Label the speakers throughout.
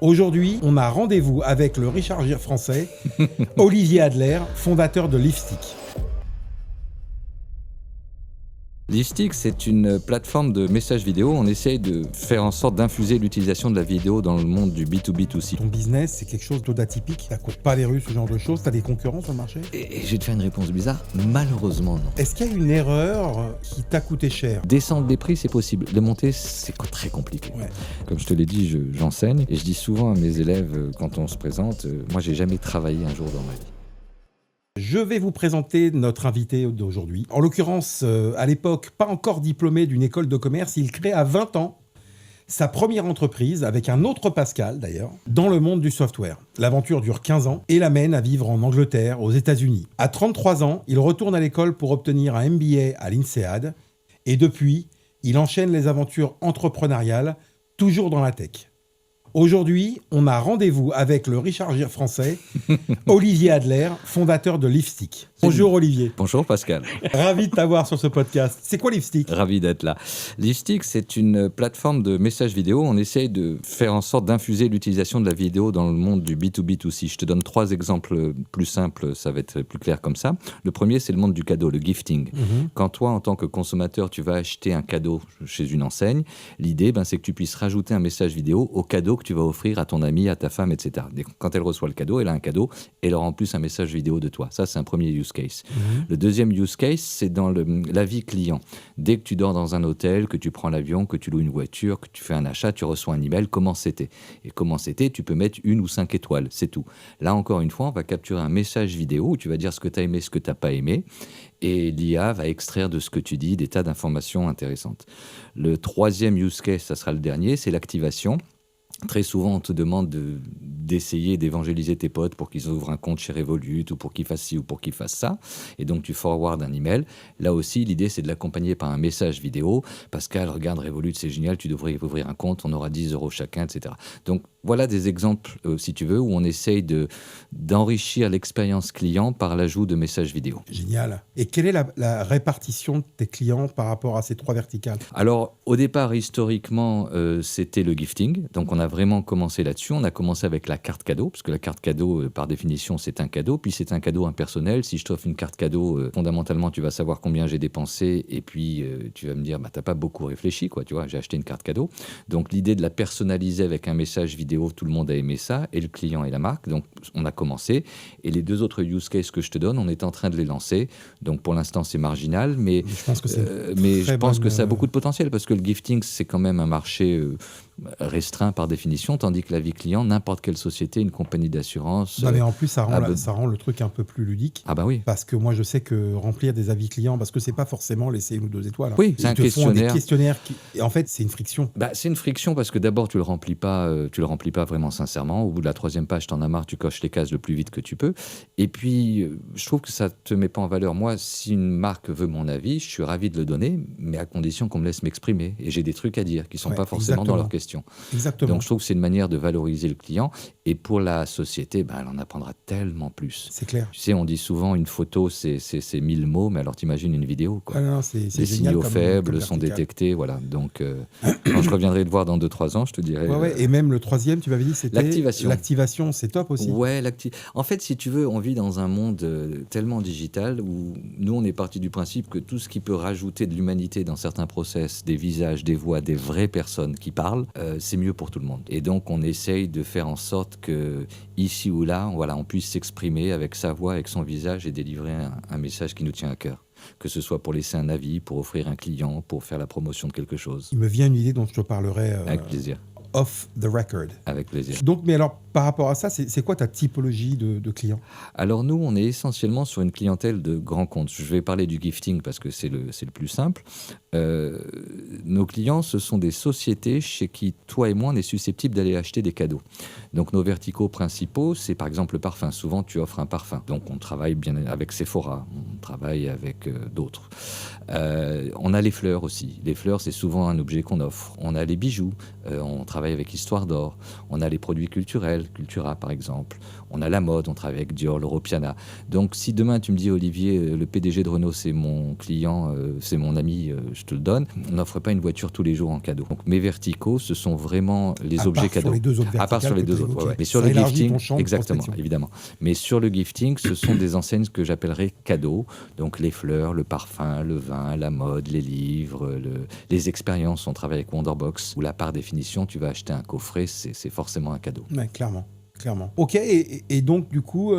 Speaker 1: Aujourd'hui, on a rendez-vous avec le Richard Gere français, Olivier Adler, fondateur de Lipstick.
Speaker 2: Lipstick, c'est une plateforme de messages vidéo. On essaye de faire en sorte d'infuser l'utilisation de la vidéo dans le monde du B2B2C.
Speaker 1: Ton business, c'est quelque chose d'atypique. Ça court pas les rues, ce genre de choses. T'as des concurrents sur le marché?
Speaker 2: Et je vais te faire une réponse bizarre. Malheureusement, non.
Speaker 1: Est-ce qu'il y a une erreur qui t'a coûté cher?
Speaker 2: Descendre des prix, c'est possible. Les monter, c'est très compliqué.
Speaker 1: Ouais.
Speaker 2: Comme je te l'ai dit, j'enseigne. Et je dis souvent à mes élèves, quand on se présente, moi, j'ai jamais travaillé un jour dans ma vie.
Speaker 1: Je vais vous présenter notre invité d'aujourd'hui. En l'occurrence, à l'époque, pas encore diplômé d'une école de commerce, il crée à 20 ans sa première entreprise, avec un autre Pascal d'ailleurs, dans le monde du software. L'aventure dure 15 ans et l'amène à vivre en Angleterre, aux États-Unis. À 33 ans, il retourne à l'école pour obtenir un MBA à l'INSEAD. Et depuis, il enchaîne les aventures entrepreneuriales, toujours dans la tech. Aujourd'hui, on a rendez-vous avec le Richard Gere français, Olivier Adler, fondateur de Lipstick. Bonjour Olivier.
Speaker 2: Bonjour Pascal.
Speaker 1: Ravi de t'avoir sur ce podcast. C'est quoi Lipstick?
Speaker 2: Ravi d'être là. Lipstick, c'est une plateforme de messages vidéo. On essaye de faire en sorte d'infuser l'utilisation de la vidéo dans le monde du B2B2C. Je te donne 3 exemples plus simples, ça va être plus clair comme ça. Le premier, c'est le monde du cadeau, le gifting. Quand toi, en tant que consommateur, tu vas acheter un cadeau chez une enseigne, l'idée, c'est que tu puisses rajouter un message vidéo au cadeau que tu vas offrir à ton ami, à ta femme, etc. Quand elle reçoit le cadeau, elle a un cadeau, et elle aura en plus un message vidéo de toi. Ça, c'est un premier use case. Le deuxième use case, c'est dans la vie client. Dès que tu dors dans un hôtel, que tu prends l'avion, que tu loues une voiture, que tu fais un achat, tu reçois un email, comment c'était. Et comment c'était, tu peux mettre 1 ou 5 étoiles, c'est tout. Là, encore une fois, on va capturer un message vidéo où tu vas dire ce que tu as aimé, ce que tu n'as pas aimé, et l'IA va extraire de ce que tu dis des tas d'informations intéressantes. Le troisième use case, ça sera le dernier, c'est l'activation. Très souvent, on te demande d'essayer d'évangéliser tes potes pour qu'ils ouvrent un compte chez Revolut ou pour qu'ils fassent ci ou pour qu'ils fassent ça. Et donc, tu forward un email. Là aussi, l'idée, c'est de l'accompagner par un message vidéo. Pascal, regarde Revolut, c'est génial, tu devrais ouvrir un compte, on aura 10 € chacun, etc. Donc, voilà des exemples, si tu veux, où on essaye d'enrichir l'expérience client par l'ajout de messages vidéo.
Speaker 1: Génial. Et quelle est la répartition de tes clients par rapport à ces 3 verticales?
Speaker 2: Alors, au départ, historiquement, c'était le gifting. Donc, on a vraiment commencé là-dessus. On a commencé avec la carte cadeau, parce que la carte cadeau, par définition, c'est un cadeau. Puis, c'est un cadeau impersonnel. Si je t'offre une carte cadeau, fondamentalement, tu vas savoir combien j'ai dépensé. Et puis, tu vas me dire, t'as pas beaucoup réfléchi, quoi. Tu vois, j'ai acheté une carte cadeau. Donc, l'idée de la personnaliser avec un message vidéo, tout le monde a aimé ça, et le client et la marque. Donc, on a commencé. Et les 2 autres use cases que je te donne, on est en train de les lancer. Donc, pour l'instant, c'est marginal, mais
Speaker 1: je pense que
Speaker 2: ça a beaucoup de potentiel, parce que le gifting, c'est quand même un marché restreint par définition, tandis que la vie client, n'importe quelle société, une compagnie d'assurance...
Speaker 1: mais en plus, ça rend le truc un peu plus ludique.
Speaker 2: Ah bah oui.
Speaker 1: Parce que moi, je sais que remplir des avis clients, parce que c'est pas forcément laisser 1 ou 2 étoiles.
Speaker 2: Oui, c'est un questionnaire.
Speaker 1: Des questionnaires et en fait, c'est une friction.
Speaker 2: C'est une friction parce que d'abord, tu le remplis pas vraiment sincèrement. Au bout de la 3e page, t'en as marre, tu coches les cases le plus vite que tu peux. Et puis, je trouve que ça te met pas en valeur. Moi, si une marque veut mon avis, je suis ravi de le donner, mais à condition qu'on me laisse m'exprimer. Et j'ai des trucs à dire qui sont pas forcément dans leurs questions.
Speaker 1: Exactement.
Speaker 2: Donc, je trouve que c'est une manière de valoriser le client. Et pour la société, elle en apprendra tellement plus.
Speaker 1: C'est clair.
Speaker 2: Tu sais, on dit souvent une photo, c'est 1000 mots, mais alors t'imagines une vidéo, quoi.
Speaker 1: Non, c'est
Speaker 2: les
Speaker 1: génial
Speaker 2: signaux
Speaker 1: comme
Speaker 2: faibles sont détectés, voilà. Donc, quand je reviendrai te voir dans 2-3 ans, je te dirai...
Speaker 1: Et même le 3e, tu m'avais dit, c'était...
Speaker 2: L'activation.
Speaker 1: L'activation, c'est top aussi.
Speaker 2: Ouais, en fait, si tu veux, on vit dans un monde tellement digital où nous, on est parti du principe que tout ce qui peut rajouter de l'humanité dans certains process, des visages, des voix, des vraies personnes qui parlent, c'est mieux pour tout le monde. Et donc, on essaye de faire en sorte que, ici ou là, on puisse s'exprimer avec sa voix, avec son visage et délivrer un message qui nous tient à cœur. Que ce soit pour laisser un avis, pour offrir un client, pour faire la promotion de quelque chose.
Speaker 1: Il me vient une idée dont je te parlerai...
Speaker 2: Avec plaisir.
Speaker 1: Off the record.
Speaker 2: Avec plaisir.
Speaker 1: Donc, mais alors, par rapport à ça, c'est quoi ta typologie de clients?
Speaker 2: Alors nous, on est essentiellement sur une clientèle de grands comptes. Je vais parler du gifting parce que c'est le plus simple. Nos clients, ce sont des sociétés chez qui, toi et moi, on est susceptibles d'aller acheter des cadeaux. Donc nos verticaux principaux, c'est par exemple le parfum. Souvent, tu offres un parfum. Donc on travaille bien avec Sephora, on travaille avec d'autres. On a les fleurs aussi. Les fleurs, c'est souvent un objet qu'on offre. On a les bijoux. On travaille avec Histoire d'Or. On a les produits culturels, Cultura par exemple. On a la mode, on travaille avec Dior, Loro Piana. Donc si demain tu me dis, Olivier, le PDG de Renault, c'est mon client, c'est mon ami, je te le donne. On n'offre pas une voiture tous les jours en cadeau. Donc mes verticaux, ce sont vraiment les
Speaker 1: À
Speaker 2: objets
Speaker 1: part
Speaker 2: cadeaux.
Speaker 1: sur les deux autres
Speaker 2: À part sur les deux
Speaker 1: verticales que
Speaker 2: autres,
Speaker 1: tu
Speaker 2: ouais.
Speaker 1: évoquais.
Speaker 2: Mais sur
Speaker 1: Ça
Speaker 2: le
Speaker 1: élargit
Speaker 2: gifting,
Speaker 1: ton champ de
Speaker 2: exactement,
Speaker 1: prospection.
Speaker 2: évidemment. Mais sur le gifting, ce sont des enseignes que j'appellerais cadeaux. Donc les fleurs, le parfum, le vin, la mode, les livres, les expériences. On travaille avec Wonderbox, où là, par définition, tu vas acheter un coffret, c'est forcément un cadeau.
Speaker 1: Ouais, clairement. Clairement. Ok, et donc du coup,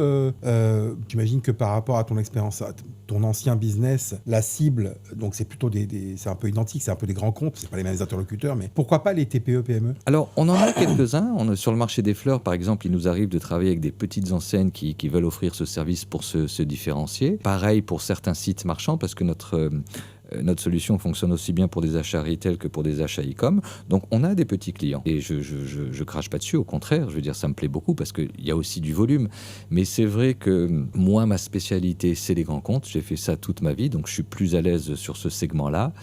Speaker 1: j'imagine que par rapport à ton expérience, à ton ancien business, la cible, donc c'est plutôt c'est un peu identique, c'est un peu des grands comptes, c'est pas les mêmes interlocuteurs, mais pourquoi pas les TPE, PME?
Speaker 2: Alors, on en a quelques-uns. Sur le marché des fleurs, par exemple, il nous arrive de travailler avec des petites enseignes qui veulent offrir ce service pour se différencier. Pareil pour certains sites marchands, parce que notre solution fonctionne aussi bien pour des achats retail que pour des achats e-com. Donc, on a des petits clients. Et je crache pas dessus, au contraire. Je veux dire, ça me plaît beaucoup parce qu'il y a aussi du volume. Mais c'est vrai que moi, ma spécialité, c'est les grands comptes. J'ai fait ça toute ma vie, donc je suis plus à l'aise sur ce segment-là.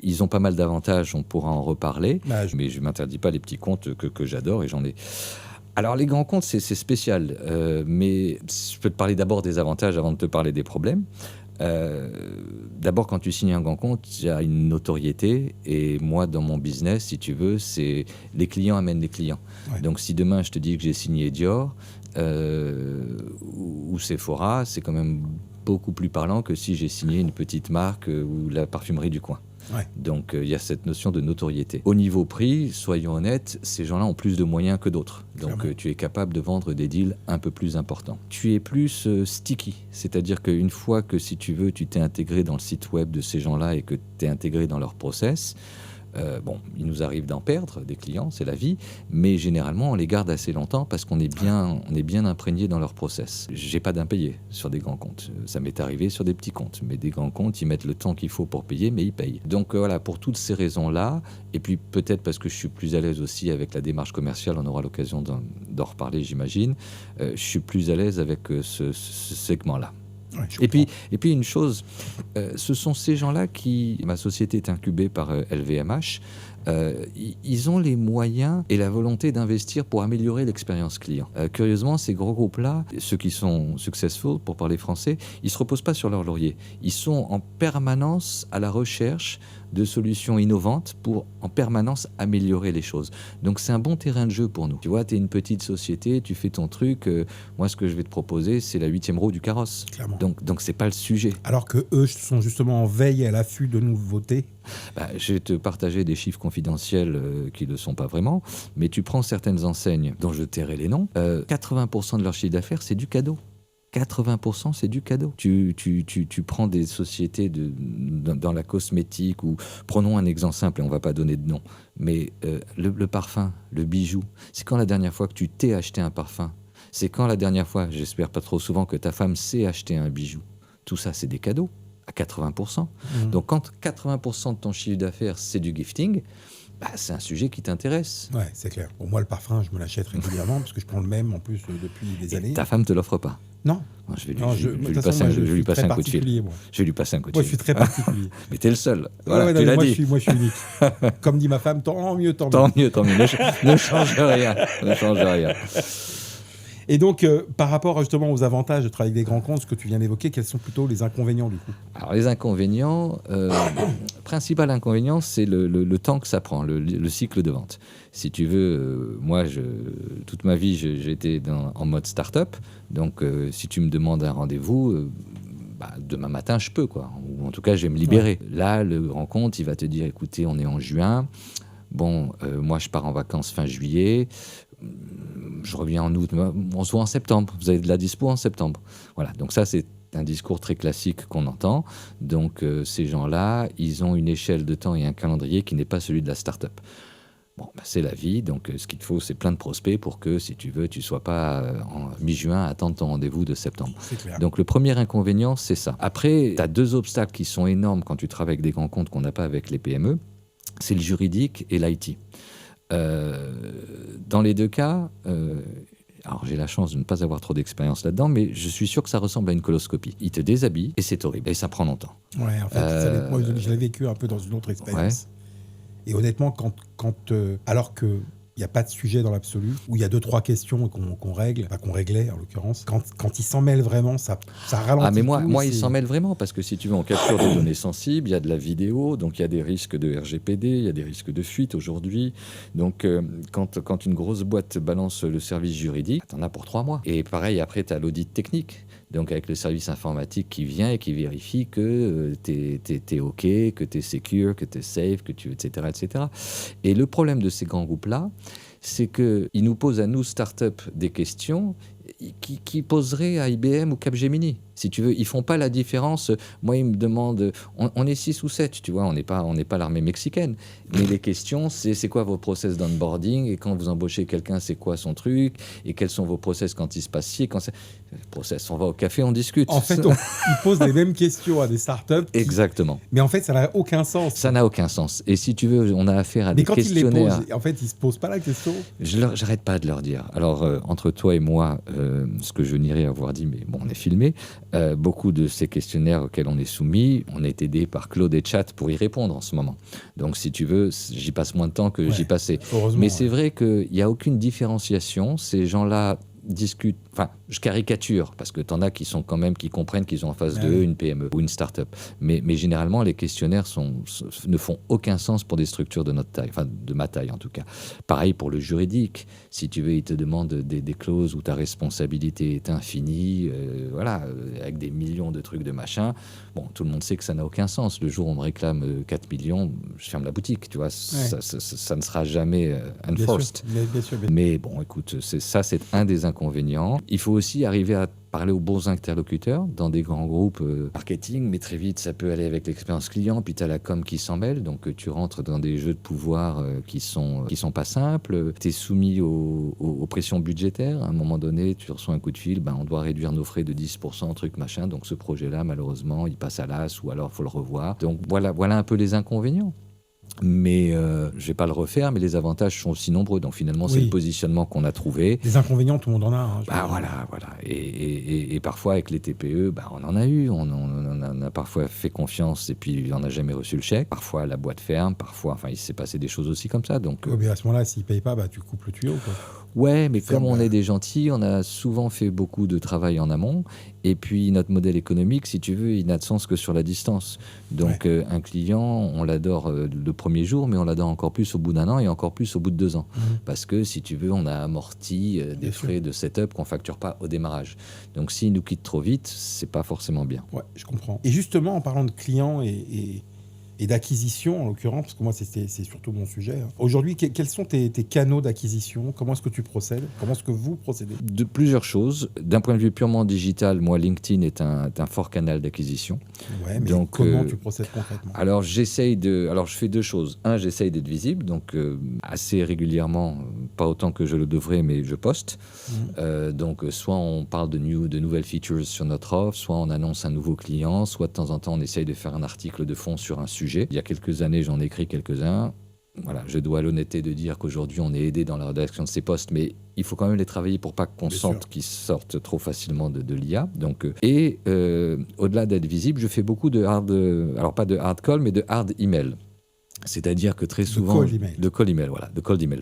Speaker 2: Ils ont pas mal d'avantages, on pourra en reparler. Mais je ne m'interdis pas les petits comptes que j'adore et j'en ai. Alors, les grands comptes, c'est spécial. Mais je peux te parler d'abord des avantages avant de te parler des problèmes. D'abord, quand tu signes un grand compte, il y a une notoriété. Et moi, dans mon business, si tu veux, c'est les clients amènent les clients. Ouais. Donc, si demain, je te dis que j'ai signé Dior ou Sephora, c'est quand même beaucoup plus parlant que si j'ai signé une petite marque ou la parfumerie du coin. Ouais. Donc, il y a cette notion de notoriété. Au niveau prix, soyons honnêtes, ces gens-là ont plus de moyens que d'autres. Donc, tu es capable de vendre des deals un peu plus importants. Tu es plus sticky, c'est-à-dire qu'une fois que, si tu veux, tu t'es intégré dans le site web de ces gens-là et que tu es intégré dans leur process, il nous arrive d'en perdre des clients, c'est la vie, mais généralement on les garde assez longtemps parce qu'on est bien imprégné dans leur process. J'ai pas d'impayé sur des grands comptes, ça m'est arrivé sur des petits comptes, mais des grands comptes, ils mettent le temps qu'il faut pour payer, mais ils payent. Donc voilà, pour toutes ces raisons-là, et puis peut-être parce que je suis plus à l'aise aussi avec la démarche commerciale, on aura l'occasion d'en reparler, j'imagine, je suis plus à l'aise avec ce segment-là. Ouais, et puis une chose, ce sont ces gens-là qui... Ma société est incubée par LVMH. Ils ont les moyens et la volonté d'investir pour améliorer l'expérience client. Curieusement, ces gros groupes-là, ceux qui sont successful, pour parler français, ils ne se reposent pas sur leur laurier. Ils sont en permanence à la recherche de solutions innovantes pour en permanence améliorer les choses. Donc c'est un bon terrain de jeu pour nous. Tu vois, tu es une petite société, tu fais ton truc. Moi, ce que je vais te proposer, c'est la 8e roue du carrosse. Clairement. Donc c'est pas le sujet.
Speaker 1: Alors que eux sont justement en veille à l'affût de nouveautés.
Speaker 2: Je vais te partager des chiffres confidentiels qui ne le sont pas vraiment, mais tu prends certaines enseignes dont je tairai les noms, 80% de leur chiffre d'affaires, c'est du cadeau. 80% c'est du cadeau. Tu prends des sociétés dans la cosmétique, ou prenons un exemple simple et on ne va pas donner de nom, mais le parfum, le bijou, c'est quand la dernière fois que tu t'es acheté un parfum? C'est quand la dernière fois, j'espère pas trop souvent, que ta femme s'est acheté un bijou? Tout ça, c'est des cadeaux à 80%. Donc quand 80% de ton chiffre d'affaires, c'est du gifting, c'est un sujet qui t'intéresse.
Speaker 1: Ouais, c'est clair. Pour moi, le parfum, je me l'achète régulièrement parce que je prends le même en plus depuis des années.
Speaker 2: Ta femme te l'offre pas?
Speaker 1: Non.
Speaker 2: Je vais lui passer un coup de fil. Je vais lui passer un coup de fil.
Speaker 1: Moi, je suis très particulier.
Speaker 2: Mais t'es le seul. Voilà, tu l'as dit.
Speaker 1: Moi, je suis unique. Comme dit ma femme, tant mieux.
Speaker 2: Tant mieux. Ne change rien. Ne change rien.
Speaker 1: Et donc, par rapport justement aux avantages de travailler avec des grands comptes, ce que tu viens d'évoquer, quels sont plutôt les inconvénients du coup?
Speaker 2: Alors les inconvénients, principal inconvénient, c'est le temps que ça prend, le cycle de vente. Si tu veux, moi, toute ma vie, j'ai été en mode start-up. Donc, si tu me demandes un rendez-vous, demain matin, je peux, quoi. Ou en tout cas, je vais me libérer. Ouais. Là, le grand compte, il va te dire, écoutez, on est en juin. Bon, moi, je pars en vacances fin juillet. Je reviens en août, on se voit en septembre. Vous avez de la dispo en septembre. Voilà, donc ça, c'est un discours très classique qu'on entend. Donc, ces gens-là, ils ont une échelle de temps et un calendrier qui n'est pas celui de la start-up. Bon, c'est la vie. Donc, ce qu'il te faut, c'est plein de prospects pour que, si tu veux, tu ne sois pas en mi-juin à attendre ton rendez-vous de septembre.
Speaker 1: C'est clair.
Speaker 2: Donc, le premier inconvénient, c'est ça. Après, tu as 2 obstacles qui sont énormes quand tu travailles avec des grands comptes qu'on n'a pas avec les PME. C'est le juridique et l'IT. Dans les 2 cas, alors j'ai la chance de ne pas avoir trop d'expérience là-dedans, mais je suis sûr que ça ressemble à une coloscopie. Ils te déshabillent et c'est horrible et ça prend longtemps.
Speaker 1: Ouais, en fait, moi, je l'ai vécu un peu dans une autre expérience. Ouais. Et honnêtement, alors que il n'y a pas de sujet dans l'absolu, où il y a 2-3 questions qu'on règle, qu'on réglait en l'occurrence. Quand ils s'en mêlent vraiment, ça ralentit.
Speaker 2: Ah, mais moi
Speaker 1: tout,
Speaker 2: ils s'en mêlent vraiment, parce que si tu veux, on capture des données sensibles, il y a de la vidéo, donc il y a des risques de RGPD, il y a des risques de fuite aujourd'hui. Donc, quand une grosse boîte balance le service juridique, t'en as pour 3 mois. Et pareil, après, tu as l'audit technique. Donc, avec le service informatique qui vient et qui vérifie que t'es OK, que t'es secure, que t'es safe, etc., etc. Et le problème de ces grands groupes-là, c'est qu'ils nous posent à nous, start-up, des questions qui poseraient à IBM ou Capgemini. Si tu veux, ils font pas la différence. Moi, ils me demandent, on est 6 ou 7, tu vois, on n'est pas l'armée mexicaine. Mais les questions, c'est quoi vos process d'onboarding, et quand vous embauchez quelqu'un, c'est quoi son truc, et quels sont vos process quand il se passe ci, process, on va au café, on discute.
Speaker 1: En fait, ils posent les mêmes questions à des startups.
Speaker 2: Exactement.
Speaker 1: Mais en fait, ça n'a aucun sens.
Speaker 2: Ça n'a aucun sens. Et si tu veux, on a affaire à des questionnaires.
Speaker 1: Mais quand ils les posent, en fait, ils se posent pas la question.
Speaker 2: J'arrête pas de leur dire. Alors, entre toi et moi, ce que je nierais avoir dit, mais bon, on est filmé, beaucoup de ces questionnaires auxquels on est soumis, on est aidé par Claude et Chat pour y répondre en ce moment. Donc, si tu veux, j'y passe moins de temps que j'y passais. Mais c'est vrai qu'il n'y a aucune différenciation. Ces gens-là discutent, enfin, je caricature, parce que t'en as qui sont quand même, qui comprennent qu'ils ont en face d'eux une PME ou une start-up. Mais généralement, les questionnaires ne font aucun sens pour des structures de notre taille, enfin, de ma taille en tout cas. Pareil pour le juridique. Si tu veux, ils te demandent des clauses où ta responsabilité est infinie, avec des millions de trucs de machin. Bon, tout le monde sait que ça n'a aucun sens. Le jour où on me réclame 4 millions, je ferme la boutique, tu vois. Ça ne sera jamais enforced.
Speaker 1: Bien sûr.
Speaker 2: Mais bon, écoute, c'est un des inconvénients. Il faut aussi arriver à parler aux bons interlocuteurs dans des grands groupes marketing, mais très vite, ça peut aller avec l'expérience client, puis tu as la com qui s'en mêle, donc tu rentres dans des jeux de pouvoir qui sont pas simples. Tu es soumis aux pressions budgétaires. À un moment donné, tu reçois un coup de fil, on doit réduire nos frais de 10%, truc machin, donc ce projet-là, malheureusement, il passe à l'as, ou alors il faut le revoir. Donc voilà un peu les inconvénients. Mais je vais pas le refaire, mais les avantages sont aussi nombreux. Donc finalement, c'est le positionnement qu'on a trouvé.
Speaker 1: Les inconvénients, tout le monde en a.
Speaker 2: Voilà. Et parfois, avec les TPE, on en a eu. On en a parfois fait confiance et puis on n'a jamais reçu le chèque. Parfois, la boîte ferme. Parfois, il s'est passé des choses aussi comme ça. Donc,
Speaker 1: mais à ce moment-là, s'ils ne payent pas, tu coupes le tuyau, quoi.
Speaker 2: Ouais, mais comme on est des gentils, on a souvent fait beaucoup de travail en amont. Et puis, notre modèle économique, si tu veux, il n'a de sens que sur la distance. Donc, un client, on l'adore le premier jour, mais on l'adore encore plus au bout d'1 an et encore plus au bout de 2 ans. Parce que, si tu veux, on a amorti des frais de setup qu'on ne facture pas au démarrage. Donc, s'il nous quitte trop vite, c'est pas forcément bien.
Speaker 1: Ouais, je comprends. Et justement, en parlant de clients et d'acquisition, en l'occurrence, parce que moi, c'est surtout mon sujet. Aujourd'hui, quels sont tes canaux d'acquisition? Comment est-ce que tu procèdes? Comment est-ce que vous procédez?
Speaker 2: De plusieurs choses. D'un point de vue purement digital, moi, LinkedIn est un fort canal d'acquisition.
Speaker 1: Ouais, mais donc, comment tu procèdes concrètement?
Speaker 2: Alors, je fais 2 choses. J'essaye d'être visible, donc assez régulièrement, pas autant que je le devrais, mais je poste. Donc, soit on parle de nouvelles features sur notre offre, soit on annonce un nouveau client, soit de temps en temps, on essaye de faire un article de fond sur un sujet. Il y a quelques années, j'en ai écrit quelques-uns. Voilà, je dois l'honnêteté de dire qu'aujourd'hui, on est aidé dans la rédaction de ces posts, mais il faut quand même les travailler pour pas qu'on sente qu'ils sortent trop facilement de l'IA. Donc, au-delà d'être visible, je fais beaucoup de alors pas de hard call, mais de hard email. C'est-à-dire que très souvent... De cold email,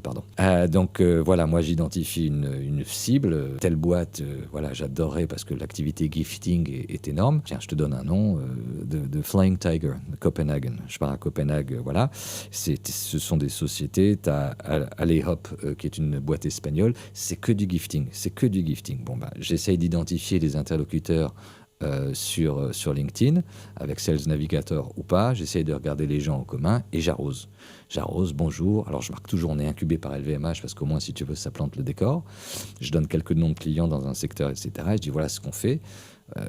Speaker 2: pardon. Donc, moi, j'identifie une cible. Telle boîte, j'adorerais parce que l'activité gifting est énorme. Tiens, je te donne un nom, de Flying Tiger, de Copenhagen. Je pars à Copenhague, voilà. Ce sont des sociétés. Tu as Alehop, qui est une boîte espagnole. C'est que du gifting. Bon, j'essaye d'identifier les interlocuteurs sur LinkedIn, avec Sales Navigator ou pas. J'essaye de regarder les gens en commun et j'arrose. Bonjour. Alors, je marque toujours, on est incubé par LVMH parce qu'au moins, si tu veux, ça plante le décor. Je donne quelques noms de clients dans un secteur, etc. Et je dis, voilà ce qu'on fait.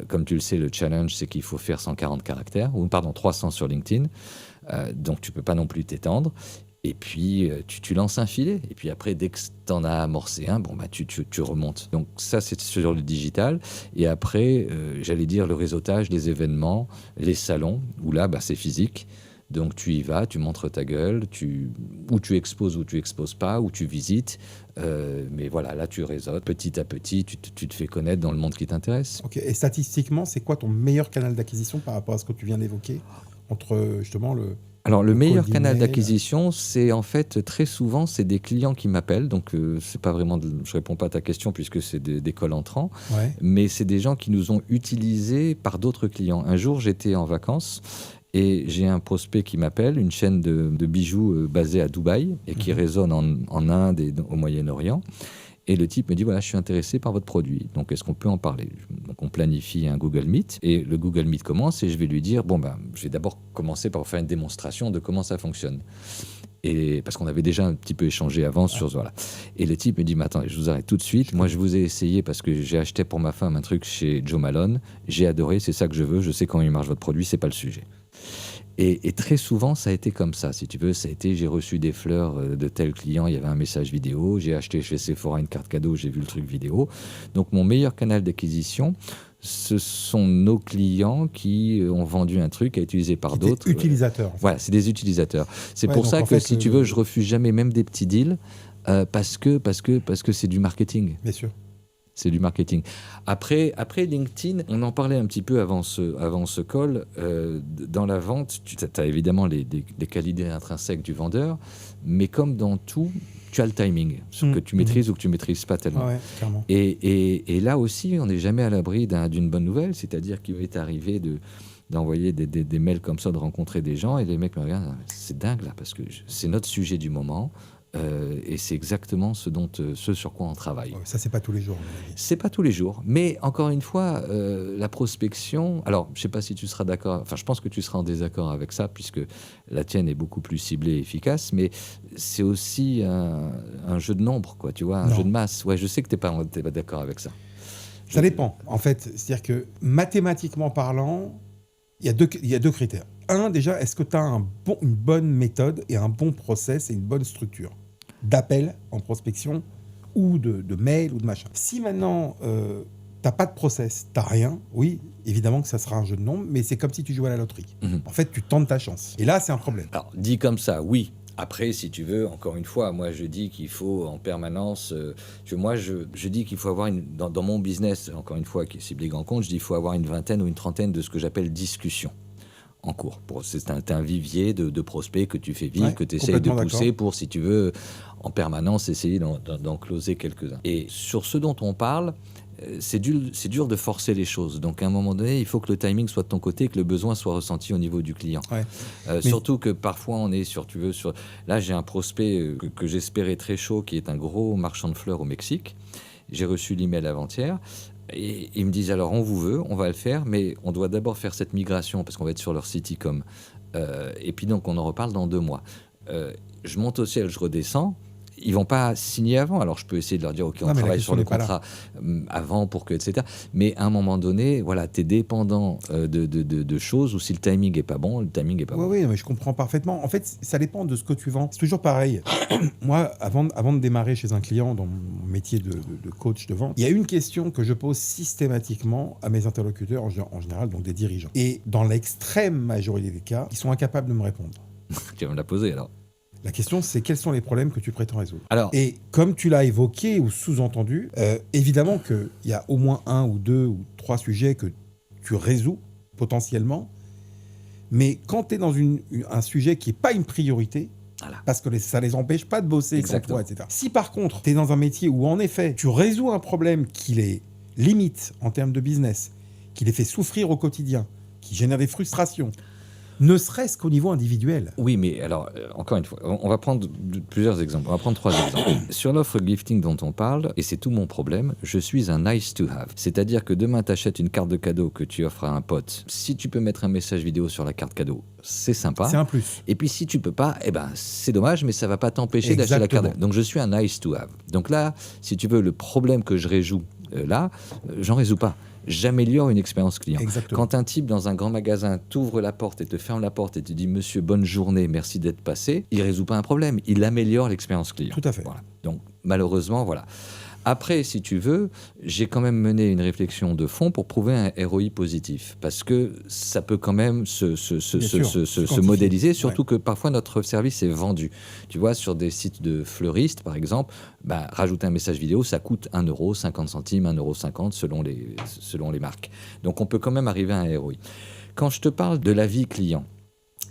Speaker 2: Comme tu le sais, le challenge, c'est qu'il faut faire 140 caractères, 300 sur LinkedIn. Donc, tu peux pas non plus t'étendre. Et puis, tu lances un filet. Et puis après, dès que tu en as amorcé un, tu remontes. Donc ça, c'est sur le digital. Et après, j'allais dire le réseautage, les événements, les salons, où là, c'est physique. Donc tu y vas, tu montres ta gueule, ou tu exposes ou tu exposes pas, ou tu visites. Mais voilà, là, tu réseautes. Petit à petit, tu te fais connaître dans le monde qui t'intéresse.
Speaker 1: Ok. Et statistiquement, c'est quoi ton meilleur canal d'acquisition par rapport à ce que tu viens d'évoquer entre justement
Speaker 2: Alors, le meilleur
Speaker 1: cold
Speaker 2: canal
Speaker 1: email.
Speaker 2: d'acquisition, c'est en fait très souvent, c'est des clients qui m'appellent. Donc, c'est pas vraiment, je réponds pas à ta question puisque c'est des calls entrants,
Speaker 1: Ouais.
Speaker 2: mais c'est des gens qui nous ont utilisés par d'autres clients. Un jour, j'étais en vacances et j'ai un prospect qui m'appelle, une chaîne de bijoux basée à Dubaï et qui résonne en Inde et au Moyen-Orient. Et le type me dit, voilà, je suis intéressé par votre produit. Donc, est-ce qu'on peut en parler? Donc, on planifie un Google Meet. Et le Google Meet commence et je vais lui dire, bon, ben, je vais d'abord commencer par vous faire une démonstration de comment ça fonctionne. Et parce qu'on avait déjà un petit peu échangé avant sur... Voilà. Et le type me dit, mais attendez, je vous arrête tout de suite. Moi, je vous ai essayé parce que j'ai acheté pour ma femme un truc chez Joe Malone. J'ai adoré, c'est ça que je veux. Je sais comment il marche votre produit, c'est pas le sujet. Et très souvent, ça a été comme ça, si tu veux. Ça a été, j'ai reçu des fleurs de tel client, il y avait un message vidéo. J'ai acheté chez Sephora une carte cadeau, j'ai vu le truc vidéo. Donc, mon meilleur canal d'acquisition, ce sont nos clients qui ont vendu un truc à utiliser par d'autres.
Speaker 1: Utilisateurs. En fait.
Speaker 2: Voilà, c'est des utilisateurs. C'est
Speaker 1: Ouais,
Speaker 2: pour
Speaker 1: donc,
Speaker 2: ça
Speaker 1: en
Speaker 2: que,
Speaker 1: fait,
Speaker 2: si tu veux, je refuse jamais même des petits deals parce que c'est du marketing.
Speaker 1: Bien sûr.
Speaker 2: C'est du marketing. Après LinkedIn, on en parlait un petit peu avant ce call. Dans la vente, tu as évidemment les qualités intrinsèques du vendeur, mais comme dans tout, tu as le timing, ce que tu maîtrises ou que tu ne maîtrises pas tellement.
Speaker 1: Ouais, clairement.
Speaker 2: Et là aussi, on n'est jamais à l'abri d'une bonne nouvelle, c'est-à-dire qu'il m'est arrivé d'envoyer des mails comme ça, de rencontrer des gens, et les mecs me regardent, c'est dingue là, parce que c'est notre sujet du moment. Et c'est exactement ce sur quoi on travaille.
Speaker 1: Ouais, ça, c'est pas tous les jours, à mon avis.
Speaker 2: C'est pas tous les jours, mais encore une fois, la prospection. Alors, je sais pas si tu seras d'accord. Enfin, je pense que tu seras en désaccord avec ça, puisque la tienne est beaucoup plus ciblée et efficace. Mais c'est aussi un jeu de nombres, quoi. Tu vois, un jeu de masse. Ouais, je sais que t'es pas d'accord avec ça.
Speaker 1: Ça dépend, en fait. C'est-à-dire que mathématiquement parlant, il y a deux critères. Un, déjà, est-ce que tu as une bonne méthode et un bon process et une bonne structure d'appel en prospection ou de mail ou de machin. Si maintenant, t'as pas de process, t'as rien, oui, évidemment que ça sera un jeu de nombres, mais c'est comme si tu jouais à la loterie. En fait, tu tentes ta chance. Et là, c'est un problème.
Speaker 2: Alors, dit comme ça, oui. Après, si tu veux, encore une fois, moi je dis qu'il faut en permanence. Je dis qu'il faut avoir dans mon business, encore une fois, qui est ciblé grand compte, je dis qu'il faut avoir une vingtaine ou une trentaine de ce que j'appelle discussions en cours. C'est un vivier de prospects que tu fais vivre, que tu essayes de pousser pour, si tu veux, en permanence essayer d'en closer quelques-uns. Et sur ce dont on parle, c'est dur de forcer les choses. Donc, à un moment donné, il faut que le timing soit de ton côté et que le besoin soit ressenti au niveau du client. Ouais. Surtout que parfois, on est Là, j'ai un prospect que j'espérais très chaud, qui est un gros marchand de fleurs au Mexique. J'ai reçu l'email avant-hier. Et ils me disent, alors, on vous veut, on va le faire, mais on doit d'abord faire cette migration, parce qu'on va être sur leur site e-com. Et puis, donc, on en reparle dans 2 mois. Je monte au ciel, je redescends. Ils vont pas signer avant. Alors, je peux essayer de leur dire, OK, on travaille sur le contrat avant pour que, etc. Mais à un moment donné, voilà, tu es dépendant de choses où si le timing est pas bon, le timing est pas bon.
Speaker 1: Oui, mais je comprends parfaitement. En fait, ça dépend de ce que tu vends. C'est toujours pareil. Moi, avant de démarrer chez un client dans mon métier de coach de vente, il y a une question que je pose systématiquement à mes interlocuteurs, en général, donc des dirigeants. Et dans l'extrême majorité des cas, ils sont incapables de me répondre.
Speaker 2: Tu vas me la poser, alors.
Speaker 1: La question, c'est quels sont les problèmes que tu prétends résoudre.
Speaker 2: Alors,
Speaker 1: et comme tu l'as évoqué ou sous-entendu, évidemment qu'il y a au moins 1 ou 2 ou 3 sujets que tu résous potentiellement, mais quand tu es dans un sujet qui n'est pas une priorité, parce que ça ne les empêche pas de bosser sans toi, etc. Si par contre, tu es dans un métier où en effet, tu résous un problème qui les limite en termes de business, qui les fait souffrir au quotidien, qui génère des frustrations, ne serait-ce qu'au niveau individuel.
Speaker 2: Oui, mais alors, encore une fois, on va prendre plusieurs exemples. On va prendre 3 exemples. Sur l'offre gifting dont on parle, et c'est tout mon problème, je suis un nice to have. C'est-à-dire que demain, tu achètes une carte de cadeau que tu offres à un pote. Si tu peux mettre un message vidéo sur la carte cadeau, c'est sympa.
Speaker 1: C'est un plus.
Speaker 2: Et puis, si tu peux pas, c'est dommage, mais ça va pas t'empêcher d'acheter la carte. Donc, je suis un nice to have. Donc là, si tu veux, le problème que je résous j'en résous pas. J'améliore une expérience client.
Speaker 1: Exactement.
Speaker 2: Quand un type dans un grand magasin t'ouvre la porte et te ferme la porte et te dit « Monsieur, bonne journée, merci d'être passé », il ne résout pas un problème, il améliore l'expérience client.
Speaker 1: Tout à fait.
Speaker 2: Voilà. Donc, malheureusement, voilà. Après, si tu veux, j'ai quand même mené une réflexion de fond pour prouver un ROI positif. Parce que ça peut quand même se modéliser, surtout que parfois notre service est vendu. Tu vois, sur des sites de fleuristes, par exemple, rajouter un message vidéo, ça coûte 1 €, 50 centimes, 1,50 € selon les marques. Donc on peut quand même arriver à un ROI. Quand je te parle de l'avis client,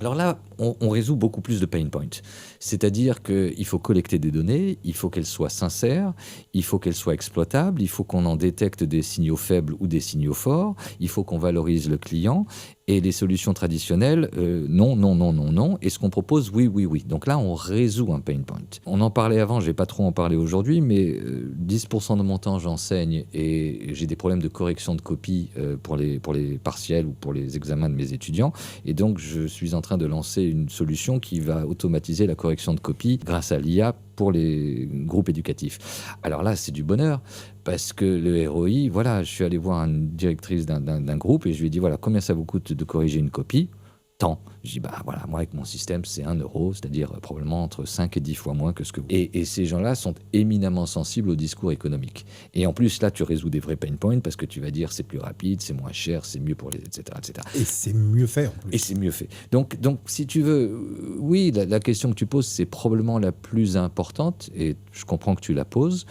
Speaker 2: alors là, on résout beaucoup plus de pain points. C'est-à-dire qu'il faut collecter des données, il faut qu'elles soient sincères, il faut qu'elles soient exploitables, il faut qu'on en détecte des signaux faibles ou des signaux forts, il faut qu'on valorise le client. Et les solutions traditionnelles, non, non, non, non, non. Et ce qu'on propose, oui, oui, oui. Donc là, on résout un pain point. On en parlait avant, je vais pas trop en parler aujourd'hui, mais 10% de mon temps, j'enseigne et j'ai des problèmes de correction de copie pour les partiels ou pour les examens de mes étudiants. Et donc, je suis en train de lancer une solution qui va automatiser la correction de copie grâce à l'IA pour les groupes éducatifs. Alors là, c'est du bonheur. Parce que le ROI, voilà, je suis allé voir une directrice d'un groupe et je lui ai dit, voilà, combien ça vous coûte de corriger une copie ? Tant. Je dis, bah voilà, moi avec mon système, c'est 1 euro, c'est-à-dire probablement entre 5 et 10 fois moins que ce que vous. Et ces gens-là sont éminemment sensibles au discours économique. Et en plus, là, tu résous des vrais pain points parce que tu vas dire, c'est plus rapide, c'est moins cher, c'est mieux pour les, etc., etc.
Speaker 1: Et c'est mieux fait en plus.
Speaker 2: Et c'est mieux fait. Donc si tu veux, oui, la question que tu poses, c'est probablement la plus importante et je comprends que tu la poses.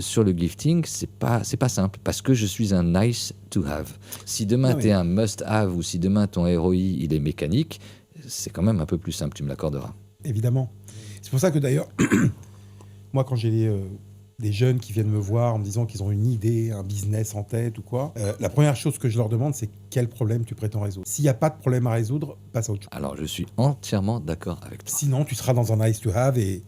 Speaker 2: Sur le gifting, c'est pas simple parce que je suis un nice to have. Si demain tu es un must have ou si demain ton ROI il est mécanique, c'est quand même un peu plus simple, tu me l'accorderas.
Speaker 1: Évidemment. C'est pour ça que d'ailleurs, moi quand j'ai des jeunes qui viennent me voir en me disant qu'ils ont une idée, un business en tête ou quoi, la première chose que je leur demande, c'est quel problème tu prétends résoudre. S'il n'y a pas de problème à résoudre, passe à autre chose.
Speaker 2: Alors je suis entièrement d'accord avec toi.
Speaker 1: Sinon, tu seras dans un nice to have et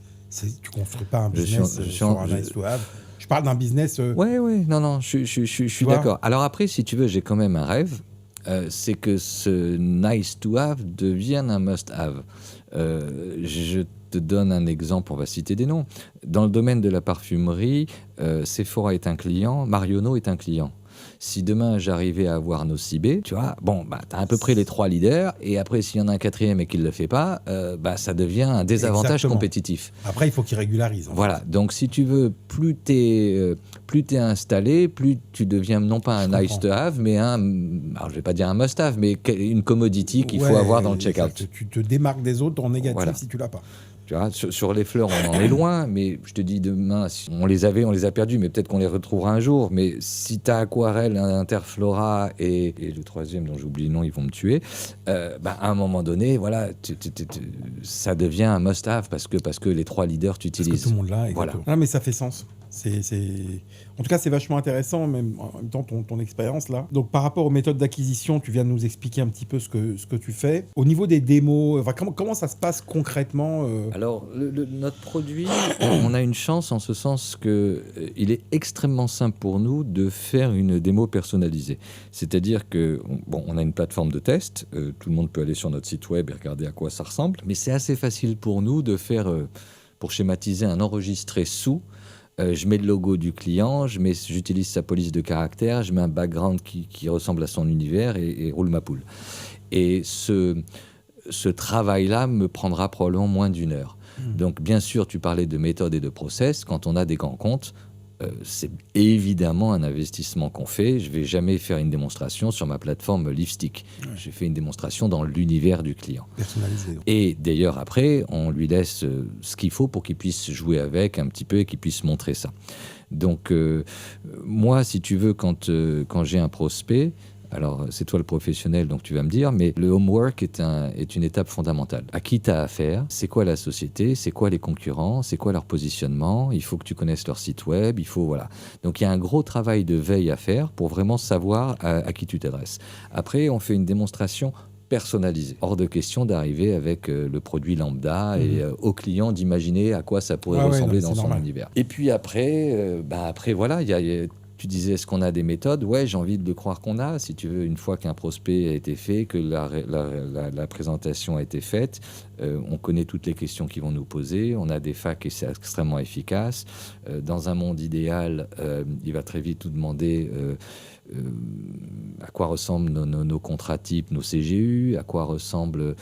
Speaker 1: tu construis pas un business sur un nice to have. Je parle d'un business...
Speaker 2: Oui, non, je suis d'accord. Alors après, si tu veux, j'ai quand même un rêve, c'est que ce nice to have devienne un must have. Je te donne un exemple, on va citer des noms. Dans le domaine de la parfumerie, Sephora est un client, Marionneau est un client. Si demain j'arrivais à avoir Nocibé, tu vois, bon, bah, tu as à peu près les 3 leaders, et après, s'il y en a un 4e et qu'il ne le fait pas, bah, ça devient un désavantage compétitif.
Speaker 1: Après, il faut qu'il régularise.
Speaker 2: Voilà, donc si tu veux, plus tu es installé, plus tu deviens non pas un nice to have, mais alors je ne vais pas dire un must have, mais une commodity qu'il faut avoir dans le checkout.
Speaker 1: Tu te démarques des autres en négatif
Speaker 2: voilà.
Speaker 1: Si tu l'as pas.
Speaker 2: Tu vois, sur les fleurs, on en est loin, mais je te dis demain, si on les a perdus, mais peut-être qu'on les retrouvera un jour. Mais si tu as Aquarelle, Interflora et le 3e, dont j'oublie le nom, ils vont me tuer, à un moment donné, voilà, ça devient un must-have parce que les 3 leaders, tu utilises.
Speaker 1: Parce que tout le monde l'a,
Speaker 2: voilà.
Speaker 1: Ah, mais ça fait sens. En tout cas, c'est vachement intéressant, même en même temps, ton expérience là. Donc, par rapport aux méthodes d'acquisition, tu viens de nous expliquer un petit peu ce que tu fais. Au niveau des démos, comment ça se passe concrètement
Speaker 2: Alors, notre produit, on a une chance en ce sens qu'il est extrêmement simple pour nous de faire une démo personnalisée. C'est-à-dire on a une plateforme de test. Tout le monde peut aller sur notre site web et regarder à quoi ça ressemble. Mais c'est assez facile pour nous de faire, pour schématiser, un enregistré sous. Je mets le logo du client, j'utilise sa police de caractère, je mets un background qui ressemble à son univers et roule ma poule. Et ce travail-là me prendra probablement moins d'1 heure. Donc, bien sûr, tu parlais de méthode et de process. Quand on a des grands comptes, c'est évidemment un investissement qu'on fait. Je ne vais jamais faire une démonstration sur ma plateforme Lipstick. J'ai fait une démonstration dans l'univers du client.
Speaker 1: Personnalisé.
Speaker 2: Et d'ailleurs, après, on lui laisse ce qu'il faut pour qu'il puisse jouer avec un petit peu et qu'il puisse montrer ça. Donc, moi, si tu veux, quand j'ai un prospect... Alors, c'est toi le professionnel, donc tu vas me dire, mais le homework est une étape fondamentale. À qui tu as affaire ? C'est quoi la société ? C'est quoi les concurrents ? C'est quoi leur positionnement ? Il faut que tu connaisses leur site web, voilà. Donc, il y a un gros travail de veille à faire pour vraiment savoir à qui tu t'adresses. Après, on fait une démonstration personnalisée. Hors de question d'arriver avec le produit lambda et au client d'imaginer à quoi ça pourrait ressembler dans son univers. Et puis après, voilà, il y a tu disais, est-ce qu'on a des méthodes ? Ouais, j'ai envie de croire qu'on a. Si tu veux, une fois qu'un prospect a été fait, que la présentation a été faite, on connaît toutes les questions qu'ils vont nous poser. On a des facs et c'est extrêmement efficace. Dans un monde idéal, il va très vite nous demander à quoi ressemblent nos contrats types, nos CGU, à quoi ressemblent...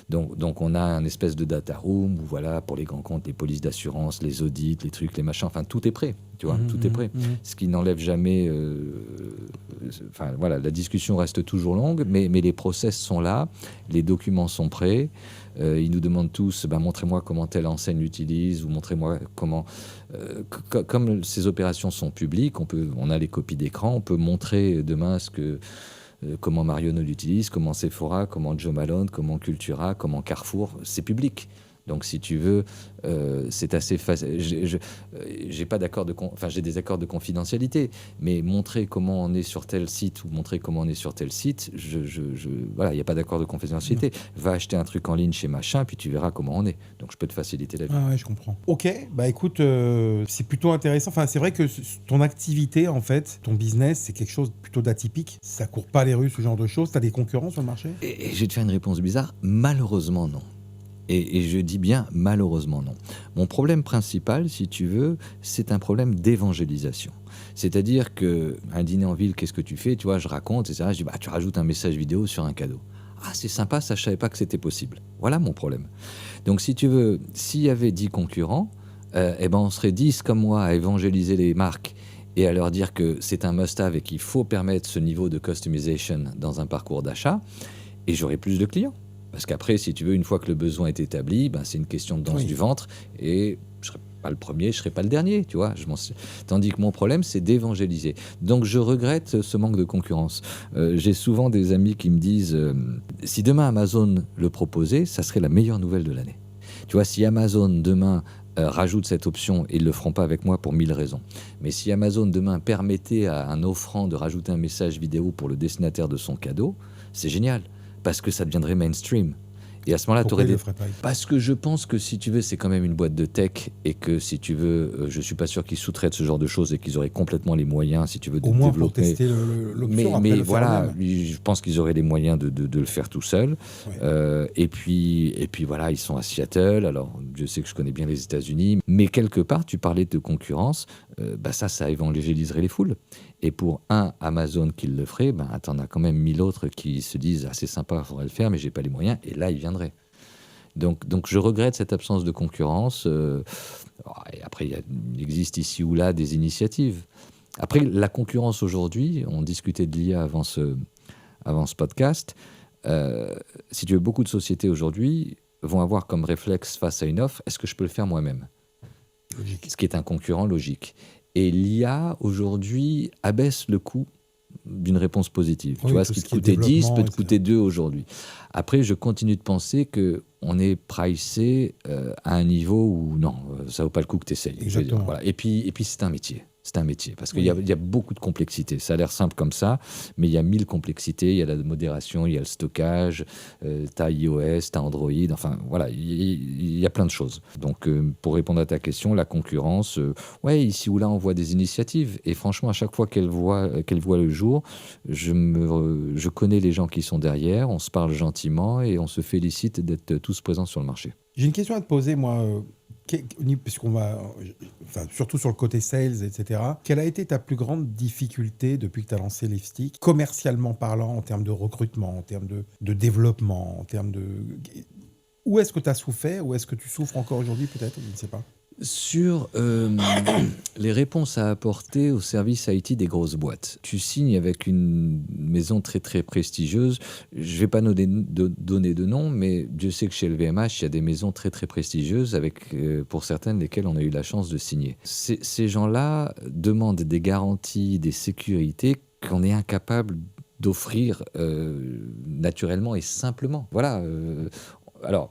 Speaker 2: Donc on a un espèce de data room où voilà, pour les grands comptes, les polices d'assurance, les audits, les trucs, les machins, enfin tout est prêt, tu vois, tout est prêt. Ce qui n'enlève jamais... voilà, la discussion reste toujours longue, mais les process sont là, les documents sont prêts. Ils nous demandent tous, montrez-moi comment telle enseigne l'utilise, ou montrez-moi comment... comme ces opérations sont publiques, on a les copies d'écran, on peut montrer demain ce comment Marionneau l'utilise, comment Sephora, comment Joe Malone, comment Cultura, comment Carrefour, c'est public. Donc, si tu veux, c'est assez facile. J'ai pas j'ai des accords de confidentialité, mais montrer comment on est sur tel site ou montrer comment on est sur tel site, voilà, il n'y a pas d'accord de confidentialité. Va acheter un truc en ligne chez machin, puis tu verras comment on est. Donc, je peux te faciliter la vie.
Speaker 1: Ah ouais, je comprends. Ok, bah écoute, c'est plutôt intéressant. Enfin, c'est vrai que ton activité, en fait, ton business, c'est quelque chose plutôt d'atypique. Ça court pas les rues, ce genre de choses. T'as des concurrents sur le marché?
Speaker 2: Et je vais te faire une réponse bizarre. Malheureusement, non. Et je dis bien malheureusement non. Mon problème principal, si tu veux, c'est un problème d'évangélisation. C'est-à-dire qu'un dîner en ville, qu'est-ce que tu fais? Tu vois, je raconte, etc. Je dis, tu rajoutes un message vidéo sur un cadeau. Ah, c'est sympa, ça, je savais pas que c'était possible. Voilà mon problème. Donc, si tu veux, s'il y avait 10 concurrents, on serait 10 comme moi à évangéliser les marques et à leur dire que c'est un must-have et qu'il faut permettre ce niveau de customization dans un parcours d'achat, et j'aurais plus de clients. Parce qu'après, si tu veux, une fois que le besoin est établi, c'est une question de danse du ventre, et je ne serai pas le premier, je ne serai pas le dernier, tu vois. Tandis que mon problème, c'est d'évangéliser. Donc, je regrette ce manque de concurrence. J'ai souvent des amis qui me disent, si demain Amazon le proposait, ça serait la meilleure nouvelle de l'année. Tu vois, si Amazon demain rajoute cette option, ils ne le feront pas avec moi pour 1000 raisons. Mais si Amazon demain permettait à un offrant de rajouter un message vidéo pour le destinataire de son cadeau, c'est génial. Parce que ça deviendrait mainstream. Et à ce moment-là, tu aurais des... Parce que je pense que, si tu veux, c'est quand même une boîte de tech et que, si tu veux, je ne suis pas sûr qu'ils sous-traitent ce genre de choses et qu'ils auraient complètement les moyens, si tu veux, de développer. Au moins pour tester
Speaker 1: l'option.
Speaker 2: Mais voilà, je pense qu'ils auraient les moyens de le faire tout seuls. Ouais. Et puis voilà, ils sont à Seattle. Alors, je sais que je connais bien les États-Unis. Mais quelque part, tu parlais de concurrence. Ça évangéliserait les foules. Et pour Amazon qui le ferait, t'en as quand même 1000 autres qui se disent « Ah, c'est sympa, il faudrait le faire, mais j'ai pas les moyens. » Et là, ils viendraient. Donc je regrette cette absence de concurrence. Et après, il existe ici ou là des initiatives. Après, la concurrence aujourd'hui, on discutait de l'IA avant ce podcast. Si tu veux, beaucoup de sociétés aujourd'hui vont avoir comme réflexe face à une offre, est-ce que je peux le faire moi-même? Logique. Ce qui est un concurrent logique. Et l'IA, aujourd'hui, abaisse le coût d'une réponse positive. Oui, tu vois, ce qui te coûtait 10 peut te coûter 2 aujourd'hui. Après, je continue de penser qu'on est pricé à un niveau où, non, ça ne vaut pas le coup que tu essayes.
Speaker 1: Exactement.
Speaker 2: Voilà. Et puis c'est un métier. C'est un métier, parce qu'il y a beaucoup de complexité. Ça a l'air simple comme ça, mais il y a 1000 complexités. Il y a la modération, il y a le stockage, t'as iOS, t'as Android, enfin voilà, il y a plein de choses. Donc pour répondre à ta question, la concurrence, ici ou là, on voit des initiatives. Et franchement, à chaque fois qu'elle voit le jour, je connais les gens qui sont derrière, on se parle gentiment et on se félicite d'être tous présents sur le marché.
Speaker 1: J'ai une question à te poser, moi. Puisqu'on va, surtout sur le côté sales, etc. Quelle a été ta plus grande difficulté depuis que tu as lancé Lipstick, commercialement parlant, en termes de recrutement, en termes de développement, en termes de... Où est-ce que tu as souffert? Où est-ce que tu souffres encore aujourd'hui, peut-être? Je ne sais pas.
Speaker 2: Sur les réponses à apporter au service IT des grosses boîtes. Tu signes avec une maison très très prestigieuse. Je ne vais pas donner de nom, mais Dieu sait que chez LVMH, il y a des maisons très très prestigieuses avec, pour certaines, lesquelles on a eu la chance de signer. Ces gens-là demandent des garanties, des sécurités qu'on est incapable d'offrir naturellement et simplement. Voilà. Alors,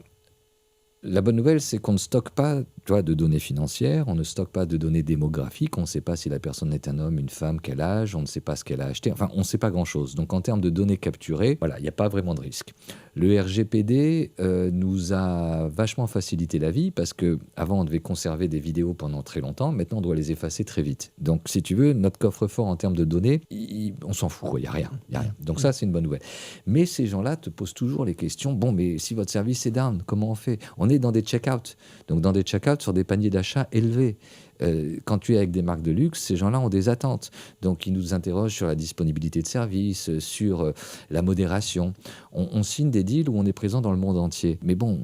Speaker 2: la bonne nouvelle, c'est qu'on ne stocke pas de données financières, on ne stocke pas de données démographiques, on ne sait pas si la personne est un homme, une femme, quel âge, on ne sait pas ce qu'elle a acheté, enfin, on ne sait pas grand-chose. Donc, en termes de données capturées, voilà, il n'y a pas vraiment de risque. Le RGPD nous a vachement facilité la vie parce qu'avant, on devait conserver des vidéos pendant très longtemps, maintenant, on doit les effacer très vite. Donc, si tu veux, notre coffre-fort en termes de données, on s'en fout, il n'y a rien. Donc, ça, c'est une bonne nouvelle. Mais ces gens-là te posent toujours les questions, bon, mais si votre service est down, comment on fait? On est dans des check-out. Donc, dans des check-out sur des paniers d'achat élevés. Quand tu es avec des marques de luxe, ces gens-là ont des attentes. Donc, ils nous interrogent sur la disponibilité de services, sur la modération. On signe des deals où on est présent dans le monde entier. Mais bon,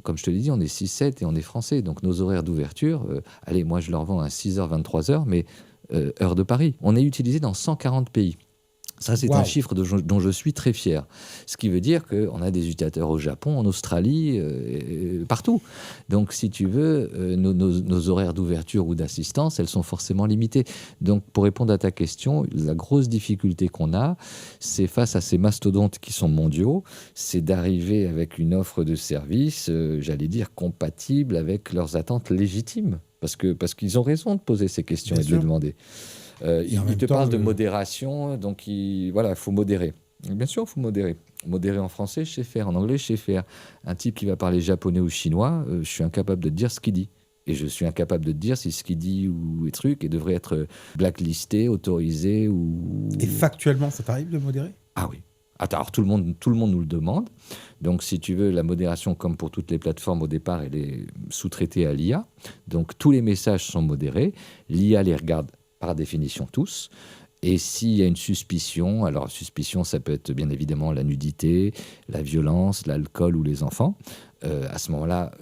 Speaker 2: comme je te l'ai dit, on est 6-7 et on est français. Donc, nos horaires d'ouverture, allez, moi, je leur vends à 6h, 23h, mais heure de Paris. On est utilisé dans 140 pays. Ça, c'est un chiffre dont je suis très fier. Ce qui veut dire qu'on a des utilisateurs au Japon, en Australie, partout. Donc, si tu veux, nos horaires d'ouverture ou d'assistance, elles sont forcément limitées. Donc, pour répondre à ta question, la grosse difficulté qu'on a, c'est face à ces mastodontes qui sont mondiaux, c'est d'arriver avec une offre de service, j'allais dire, compatible avec leurs attentes légitimes. Parce qu'ils ont raison de poser ces questions et de les demander. Il te parle de modération, donc il faut modérer. Bien sûr, il faut modérer. Modérer en français, je sais faire. En anglais, je sais faire. Un type qui va parler japonais ou chinois, je suis incapable de te dire ce qu'il dit. Et je suis incapable de te dire si ce qu'il dit ou les trucs devrait être blacklisté, autorisé ou...
Speaker 1: Et factuellement, ça t'arrive de modérer ?
Speaker 2: Ah oui. Alors, tout le monde nous le demande. Donc, si tu veux, la modération, comme pour toutes les plateformes, au départ, elle est sous-traitée à l'IA. Donc, tous les messages sont modérés. L'IA les regarde par définition tous. Et s'il y a une suspicion, alors suspicion, ça peut être bien évidemment la nudité, la violence, l'alcool ou les enfants. À ce moment-là,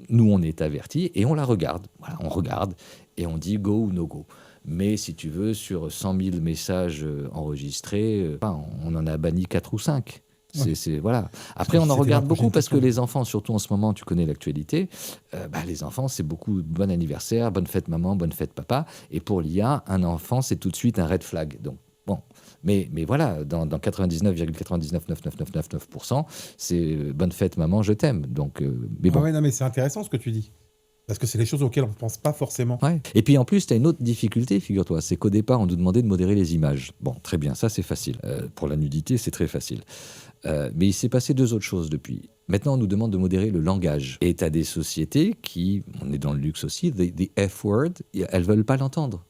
Speaker 2: nous, on est avertis et on la regarde. Voilà, on regarde et on dit go ou no go. Mais si tu veux, sur 100 000 messages enregistrés, on en a banni 4 ou 5. Voilà. Après, on en regarde beaucoup parce que les enfants, surtout en ce moment, tu connais l'actualité, les enfants, c'est beaucoup bon anniversaire, bonne fête maman, bonne fête papa. Et pour l'IA, un enfant, c'est tout de suite un red flag. Donc, bon. Mais voilà, dans 99,99999%, c'est bonne fête maman, je t'aime. Donc, mais bon.
Speaker 1: Non, mais c'est intéressant ce que tu dis. Parce que c'est les choses auxquelles on ne pense pas forcément.
Speaker 2: Ouais. Et puis en plus, tu as une autre difficulté, figure-toi, c'est qu'au départ, on nous demandait de modérer les images. Bon, très bien, ça c'est facile. Pour la nudité, c'est très facile. Mais il s'est passé 2 autres choses depuis. Maintenant, on nous demande de modérer le langage. Et tu as des sociétés qui, on est dans le luxe aussi, the F-word, elles ne veulent pas l'entendre.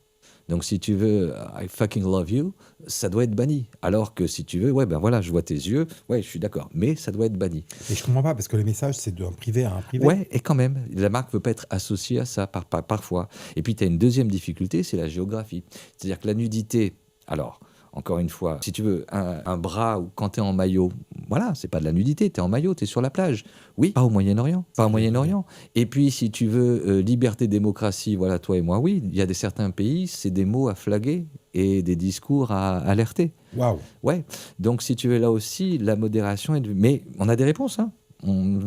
Speaker 2: Donc, si tu veux, I fucking love you, ça doit être banni. Alors que si tu veux, je vois tes yeux, je suis d'accord, mais ça doit être banni.
Speaker 1: Et je comprends pas, parce que les messages, c'est d'un privé à un privé.
Speaker 2: Ouais, et quand même, la marque ne veut pas être associée à ça parfois. Et puis, tu as une deuxième difficulté, c'est la géographie. C'est-à-dire que la nudité, alors... Encore une fois, si tu veux, un bras ou quand tu es en maillot, voilà, c'est pas de la nudité, tu es en maillot, tu es sur la plage. Oui, pas au Moyen-Orient, pas au Moyen-Orient. Et puis, si tu veux, liberté, démocratie, voilà, toi et moi, oui, il y a certains pays, c'est des mots à flaguer et des discours à alerter.
Speaker 1: Waouh.
Speaker 2: Ouais, donc si tu veux, là aussi, la modération est... Mais on a des réponses, hein.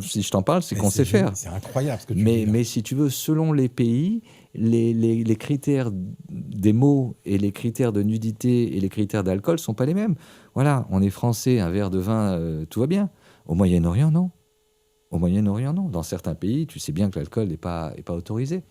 Speaker 2: Si je t'en parle, c'est qu'on sait faire.
Speaker 1: C'est incroyable ce que tu dis.
Speaker 2: Mais si tu veux, selon les pays, les critères des mots et les critères de nudité et les critères d'alcool ne sont pas les mêmes. Voilà, on est français, un verre de vin, tout va bien. Au Moyen-Orient, non. Au Moyen-Orient, non. Dans certains pays, tu sais bien que l'alcool n'est pas autorisé.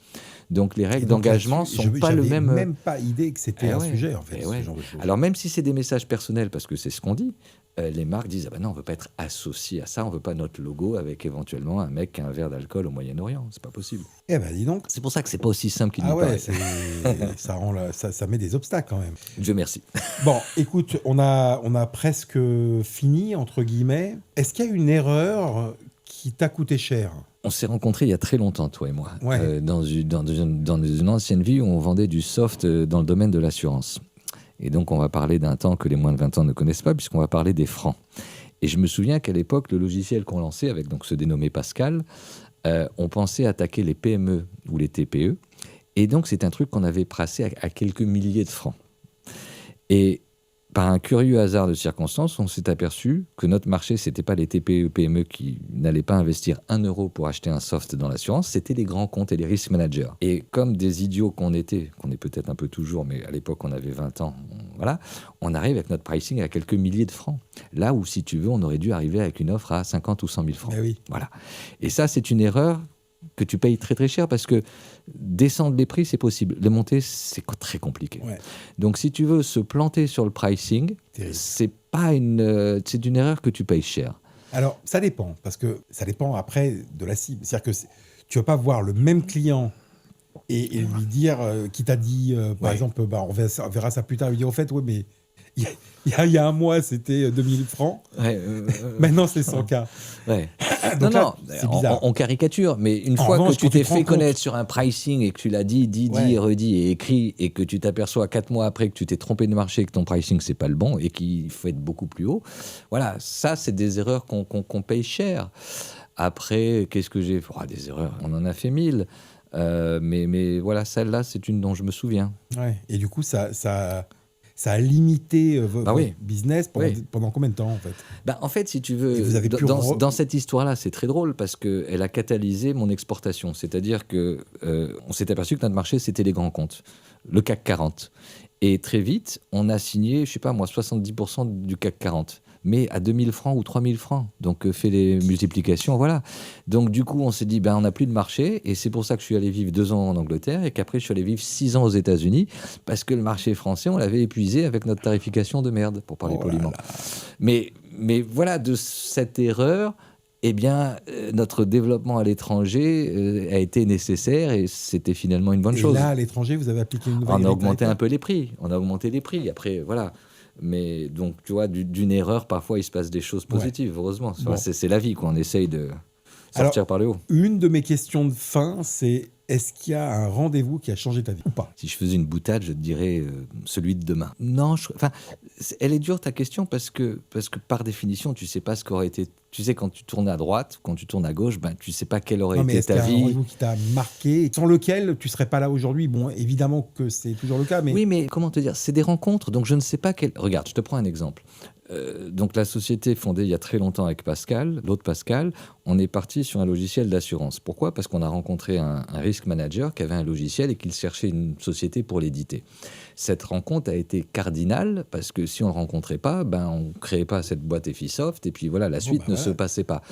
Speaker 2: Donc les règles d'engagement ne sont pas le même...
Speaker 1: Je n'avais même pas idée que c'était un sujet, en fait. Ce genre de choses.
Speaker 2: Alors même si c'est des messages personnels, parce que c'est ce qu'on dit, les marques disent non, on ne veut pas être associé à ça, on ne veut pas notre logo avec éventuellement un mec qui a un verre d'alcool au Moyen-Orient. C'est pas possible.
Speaker 1: Eh ben dis donc.
Speaker 2: C'est pour ça que c'est pas aussi simple qu'il nous paraît.
Speaker 1: Ça met des obstacles quand même.
Speaker 2: Dieu merci.
Speaker 1: Bon, écoute, on a presque fini, entre guillemets. Est-ce qu'il y a une erreur qui t'a coûté cher ?
Speaker 2: On s'est rencontrés il y a très longtemps, toi et moi, dans une ancienne vie où on vendait du soft dans le domaine de l'assurance. Et donc, on va parler d'un temps que les moins de 20 ans ne connaissent pas, puisqu'on va parler des francs. Et je me souviens qu'à l'époque, le logiciel qu'on lançait, avec donc ce dénommé Pascal, on pensait attaquer les PME ou les TPE. Et donc, c'est un truc qu'on avait brassé à quelques milliers de francs. Et par un curieux hasard de circonstances, on s'est aperçu que notre marché, ce n'était pas les TPE-PME qui n'allaient pas investir 1 euro pour acheter un soft dans l'assurance, c'était les grands comptes et les risk managers. Et comme des idiots qu'on est peut-être un peu toujours, mais à l'époque on avait 20 ans, on arrive avec notre pricing à quelques milliers de francs. Là où, si tu veux, on aurait dû arriver avec une offre à 50 ou 100 000 francs.
Speaker 1: Eh oui.
Speaker 2: Voilà. Et ça, c'est une erreur que tu payes très très cher parce que descendre les prix, c'est possible. Les monter, c'est très compliqué. Ouais. Donc, si tu veux se planter sur le pricing, c'est une erreur que tu payes cher.
Speaker 1: Alors, ça dépend, parce que ça dépend après de la cible. C'est-à-dire que tu ne vas pas voir le même client et lui dire, qui t'a dit, par exemple, on verra ça plus tard, lui dire, au fait, oui, mais il y a un mois, c'était 2000 francs. Maintenant, c'est 100K.
Speaker 2: Ouais. Non, c'est bizarre. On caricature, mais une fois que tu t'es fait connaître sur un pricing et que tu l'as dit et redit et écrit, et que tu t'aperçois 4 mois après que tu t'es trompé de marché, que ton pricing, c'est pas le bon et qu'il faut être beaucoup plus haut, voilà, ça, c'est des erreurs qu'on paye cher. Après, qu'est-ce que j'ai fait ? Des erreurs, on en a fait 1000. Mais voilà, celle-là, c'est une dont je me souviens.
Speaker 1: Ouais. Et du coup, ça ça a limité votre
Speaker 2: oui.
Speaker 1: business pendant combien de temps, en fait?
Speaker 2: En fait, si tu veux,
Speaker 1: Et vous avez pu
Speaker 2: dans cette histoire-là, c'est très drôle parce qu'elle a catalysé mon exportation. C'est-à-dire que on s'est aperçu que notre marché, c'était les grands comptes, le CAC 40. Et très vite, on a signé, je sais pas moi, 70% du CAC 40. Mais à 2000 francs ou 3000 francs. Donc, fais les multiplications, voilà. Donc, du coup, on s'est dit, on n'a plus de marché. Et c'est pour ça que je suis allé vivre 2 ans en Angleterre et qu'après, je suis allé vivre 6 ans aux États-Unis parce que le marché français, on l'avait épuisé avec notre tarification de merde, pour parler poliment. Mais voilà, de cette erreur, notre développement à l'étranger a été nécessaire et c'était finalement une bonne chose.
Speaker 1: Et là, à l'étranger, vous avez appliqué une nouvelle...
Speaker 2: On a augmenté un peu les prix. On a augmenté les prix. Après, voilà. Mais donc, tu vois, d'une erreur, parfois, il se passe des choses positives, heureusement. Bon. C'est la vie, quoi. On essaye de sortir par le haut.
Speaker 1: Une de mes questions de fin, c'est est-ce qu'il y a un rendez-vous qui a changé ta vie ou pas?
Speaker 2: Si je faisais une boutade, je te dirais celui de demain. Non, elle est dure ta question parce que par définition, tu sais pas ce qu'aurait été. Tu sais, quand tu tournes à droite, quand tu tournes à gauche, tu sais pas quelle aurait été ta vie.
Speaker 1: Est-ce qu'il y a un rendez-vous qui t'a marqué, sans lequel tu serais pas là aujourd'hui? Bon, évidemment que c'est toujours le cas, mais...
Speaker 2: Oui, mais comment te dire? C'est des rencontres, donc je ne sais pas quel... Regarde, je te prends un exemple. Donc la société fondée il y a très longtemps avec Pascal, l'autre Pascal, on est parti sur un logiciel d'assurance. Pourquoi? Parce qu'on a rencontré un risk manager qui avait un logiciel et qu'il cherchait une société pour l'éditer. Cette rencontre a été cardinale parce que si on ne le rencontrait pas, on ne créait pas cette boîte Effisoft et puis voilà, la suite ne se passait pas.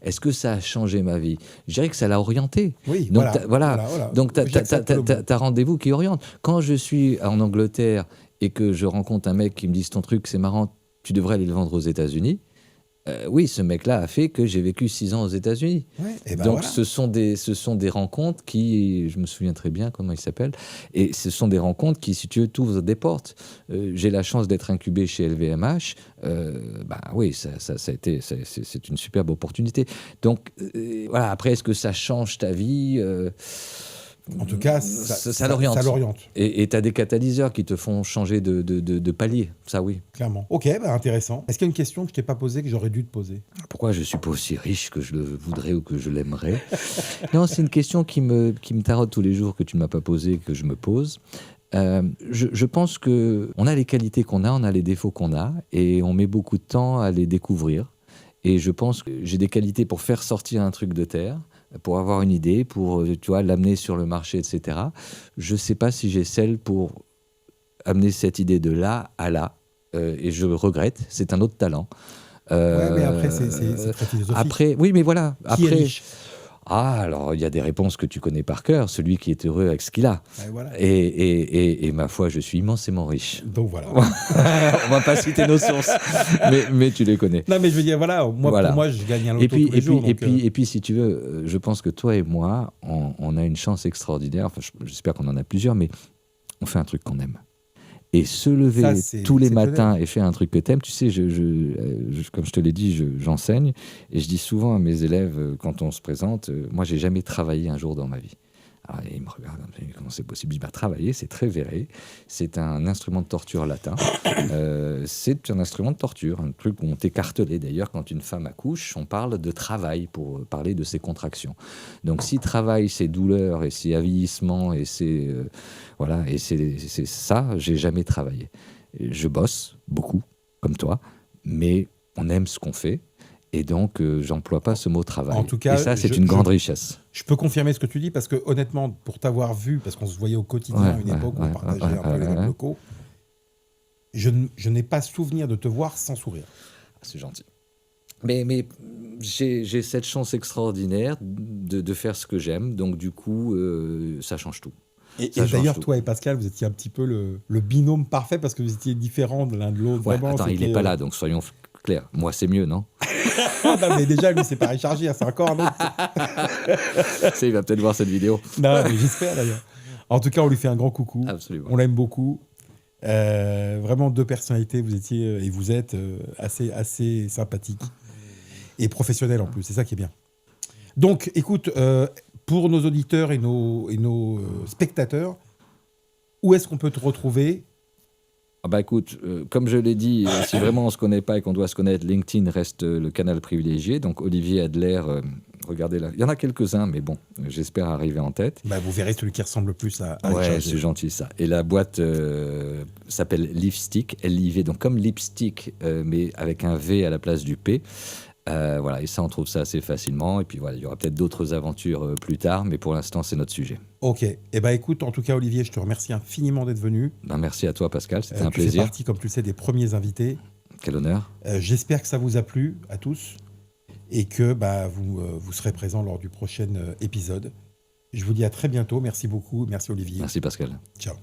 Speaker 2: Est-ce que ça a changé ma vie? Je dirais que ça l'a orienté.
Speaker 1: Oui,
Speaker 2: donc
Speaker 1: voilà.
Speaker 2: Donc tu as rendez-vous qui oriente. Quand je suis en Angleterre et que je rencontre un mec qui me dit ton truc, c'est marrant, tu devrais aller le vendre aux États-Unis. Oui, ce mec-là a fait que j'ai vécu 6 ans aux États-Unis. Ouais, donc, voilà. ce sont des rencontres qui, je me souviens très bien comment ils s'appellent, et ce sont des rencontres qui, si tu veux, t'ouvrent des portes. J'ai la chance d'être incubé chez LVMH. Oui, ça a été, c'est une superbe opportunité. Donc, voilà. Après, est-ce que ça change ta vie?
Speaker 1: En tout cas, ça l'oriente.
Speaker 2: Et tu as des catalyseurs qui te font changer de palier. Ça, oui.
Speaker 1: Clairement. Ok, intéressant. Est-ce qu'il y a une question que je t'ai pas posée, que j'aurais dû te poser?
Speaker 2: Pourquoi je suis pas aussi riche que je le voudrais ou que je l'aimerais? Non, c'est une question qui me taraude tous les jours, que tu ne m'as pas posée, que je me pose. Je pense qu'on a les qualités qu'on a, on a les défauts qu'on a, et on met beaucoup de temps à les découvrir. Et je pense que j'ai des qualités pour faire sortir un truc de terre, pour avoir une idée, pour l'amener sur le marché, etc. Je ne sais pas si j'ai celle pour amener cette idée de là à là. Et je regrette, c'est un autre talent.
Speaker 1: Mais après, c'est très philosophique.
Speaker 2: Après, oui, mais voilà.
Speaker 1: Qui est riche?
Speaker 2: Alors, il y a des réponses que tu connais par cœur. Celui qui est heureux avec ce qu'il a.
Speaker 1: Voilà.
Speaker 2: Et ma foi, je suis immensément riche.
Speaker 1: Donc voilà.
Speaker 2: On va pas citer nos sources, mais tu les connais.
Speaker 1: Non, mais je veux dire, voilà. Pour moi, je gagne un loto tous les jours.
Speaker 2: Et puis, si tu veux, je pense que toi et moi, on a une chance extraordinaire. Enfin, j'espère qu'on en a plusieurs, mais on fait un truc qu'on aime. Et se lever tous les matins et faire un truc que t'aimes, tu sais, comme je te l'ai dit, j'enseigne et je dis souvent à mes élèves quand on se présente, moi j'ai jamais travaillé un jour dans ma vie. Alors, ils me regardent, comment c'est possible? Je dis, travailler, c'est très verré. C'est un instrument de torture latin. C'est un instrument de torture, un truc où on t'écartelait. D'ailleurs, quand une femme accouche, on parle de travail pour parler de ses contractions. Donc, si travail, c'est douleur et c'est avilissement et c'est c'est ça, j'ai jamais travaillé. Je bosse beaucoup, comme toi, mais on aime ce qu'on fait. Et donc, j'emploie pas ce mot travail.
Speaker 1: En tout cas,
Speaker 2: et ça, c'est une grande richesse.
Speaker 1: Je peux confirmer ce que tu dis, parce que honnêtement, pour t'avoir vu, parce qu'on se voyait au quotidien à une époque où on partageait un peu les mêmes locaux, je n'ai pas souvenir de te voir sans sourire.
Speaker 2: C'est gentil. Mais j'ai cette chance extraordinaire de faire ce que j'aime. Donc, du coup, ça change tout.
Speaker 1: Et d'ailleurs, toi et Pascal, vous étiez un petit peu le binôme parfait, parce que vous étiez différents de l'un de l'autre.
Speaker 2: Ouais, attends, il n'est pas là, donc soyons clairs. Moi, c'est mieux, non?
Speaker 1: Non, mais déjà, lui, c'est pas Richard Gere, c'est encore un autre.
Speaker 2: Il va peut-être voir cette vidéo.
Speaker 1: Non, mais j'espère d'ailleurs. En tout cas, on lui fait un grand coucou.
Speaker 2: Absolument.
Speaker 1: On l'aime beaucoup. Vraiment, 2 personnalités, vous étiez et vous êtes assez sympathiques et professionnels en plus. C'est ça qui est bien. Donc, écoute, pour nos auditeurs et nos spectateurs, où est-ce qu'on peut te retrouver?
Speaker 2: Écoute, comme je l'ai dit, si vraiment on ne se connaît pas et qu'on doit se connaître, LinkedIn reste le canal privilégié. Donc Olivier Adler, regardez là. Il y en a quelques-uns, mais bon, j'espère arriver en tête.
Speaker 1: Bah, vous verrez celui qui ressemble le plus à
Speaker 2: Ouais,
Speaker 1: Richard
Speaker 2: c'est
Speaker 1: Gere.
Speaker 2: gentil ça. Et la boîte s'appelle Lipstick, L-I-V, donc comme lipstick, mais avec un V à la place du P. Voilà, et ça, on trouve ça assez facilement. Et puis voilà, il y aura peut-être d'autres aventures plus tard, mais pour l'instant, c'est notre sujet.
Speaker 1: Ok. Eh ben écoute, en tout cas, Olivier, je te remercie infiniment d'être venu.
Speaker 2: Ben, merci à toi, Pascal, c'était un
Speaker 1: Tu fais
Speaker 2: plaisir.
Speaker 1: partie, comme tu le sais, des premiers invités.
Speaker 2: Quel honneur.
Speaker 1: J'espère que ça vous a plu à tous et que vous serez présents lors du prochain épisode. Je vous dis à très bientôt. Merci beaucoup. Merci Olivier.
Speaker 2: Merci, Pascal.
Speaker 1: Ciao.